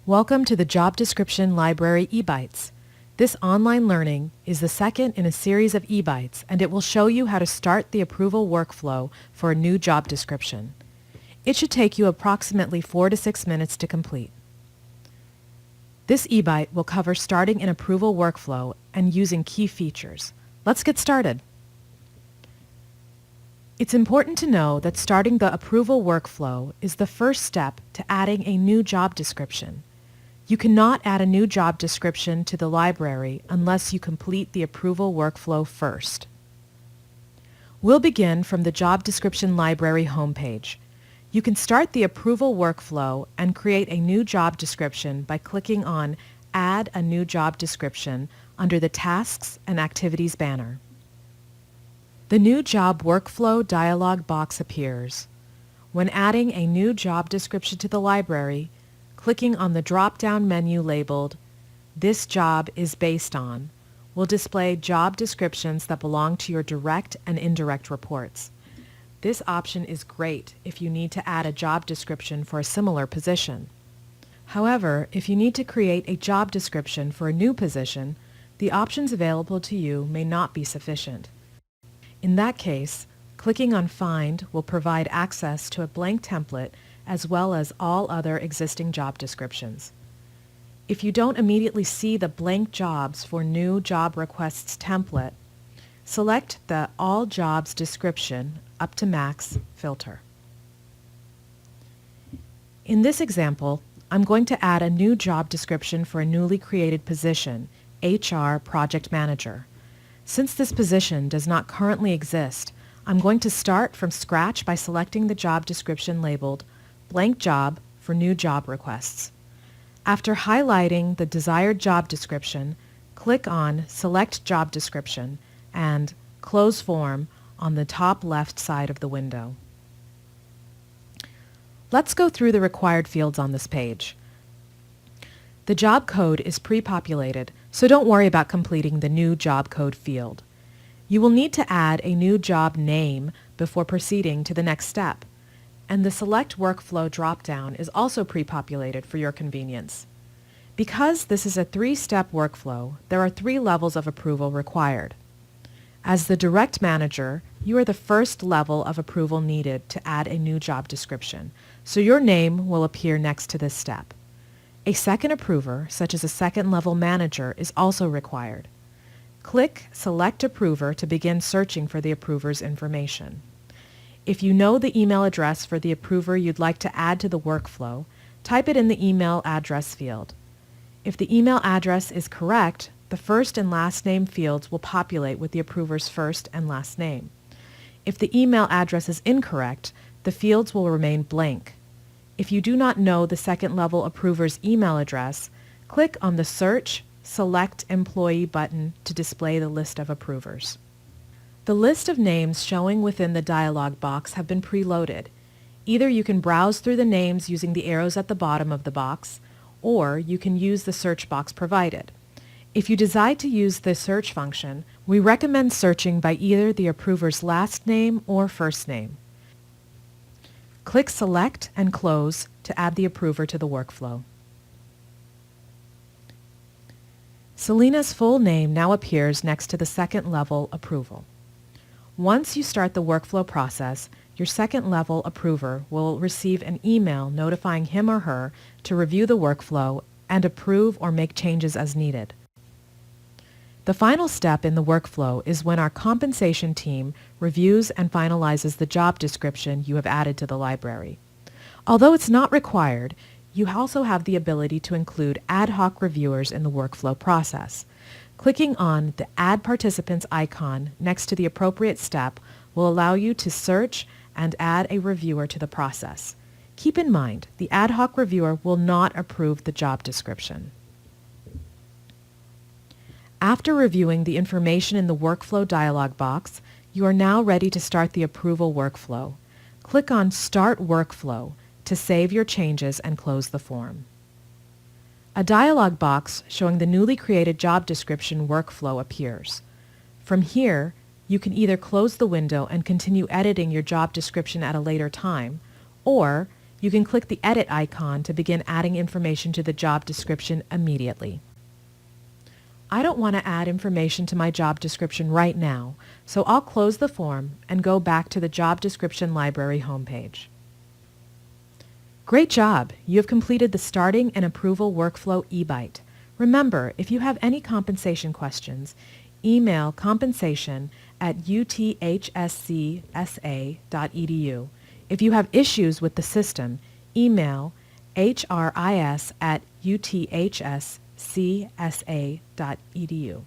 Welcome to the Job Description Library eBites. This online learning is the second in a series of eBites, and it will show you how to start the approval workflow for a new job description. It should take you approximately 4 to 6 minutes to complete. This eBite will cover starting an approval workflow and using key features. Let's get started. It's important to know that starting the approval workflow is the first step to adding a new job description. You cannot add a new job description to the library unless you complete the approval workflow first. We'll begin from the Job Description Library homepage. You can start the approval workflow and create a new job description by clicking on Add a New Job Description under the Tasks and Activities banner. The New Job Workflow dialog box appears. When adding a new job description to the library, clicking on the drop-down menu labeled This Job is Based On will display job descriptions that belong to your direct and indirect reports. This option is great if you need to add a job description for a similar position. However, if you need to create a job description for a new position, the options available to you may not be sufficient. In that case, clicking on Find will provide access to a blank template as well as all other existing job descriptions. If you don't immediately see the blank jobs for new job requests template, select the All Jobs Description up to Max filter. In this example, I'm going to add a new job description for a newly created position, HR Project Manager. Since this position does not currently exist, I'm going to start from scratch by selecting the job description labeled Blank Job for New Job Requests. After highlighting the desired job description, click on Select Job Description and Close Form on the top left side of the window. Let's go through the required fields on this page. The job code is pre-populated, so don't worry about completing the new job code field. You will need to add a new job name before proceeding to the next step, and the Select Workflow drop-down is also pre-populated for your convenience. Because this is a 3-step workflow, there are 3 levels of approval required. As the direct manager, you are the first level of approval needed to add a new job description, so your name will appear next to this step. A second approver, such as a second-level manager, is also required. Click Select Approver to begin searching for the approver's information. If you know the email address for the approver you'd like to add to the workflow, type it in the email address field. If the email address is correct, the first and last name fields will populate with the approver's first and last name. If the email address is incorrect, the fields will remain blank. If you do not know the second-level approver's email address, click on the Search Select Employee button to display the list of approvers. The list of names showing within the dialog box have been preloaded. Either you can browse through the names using the arrows at the bottom of the box, or you can use the search box provided. If you decide to use the search function, we recommend searching by either the approver's last name or first name. Click Select and Close to add the approver to the workflow. Selena's full name now appears next to the second-level approval. Once you start the workflow process, your second-level approver will receive an email notifying him or her to review the workflow and approve or make changes as needed. The final step in the workflow is when our compensation team reviews and finalizes the job description you have added to the library. Although it's not required, you also have the ability to include ad hoc reviewers in the workflow process. Clicking on the Add Participants icon next to the appropriate step will allow you to search and add a reviewer to the process. Keep in mind, the ad hoc reviewer will not approve the job description. After reviewing the information in the workflow dialog box, you are now ready to start the approval workflow. Click on Start Workflow to save your changes and close the form. A dialog box showing the newly created job description workflow appears. From here, you can either close the window and continue editing your job description at a later time, or You can click the Edit icon to begin adding information to the job description immediately. I don't want to add information to my job description right now, so I'll close the form and go back to the Job Description Library homepage. Great job! You have completed the Starting and Approval Workflow eBite. Remember, if you have any compensation questions, email compensation@uthscsa.edu. If you have issues with the system, email hris@uthscsa.edu.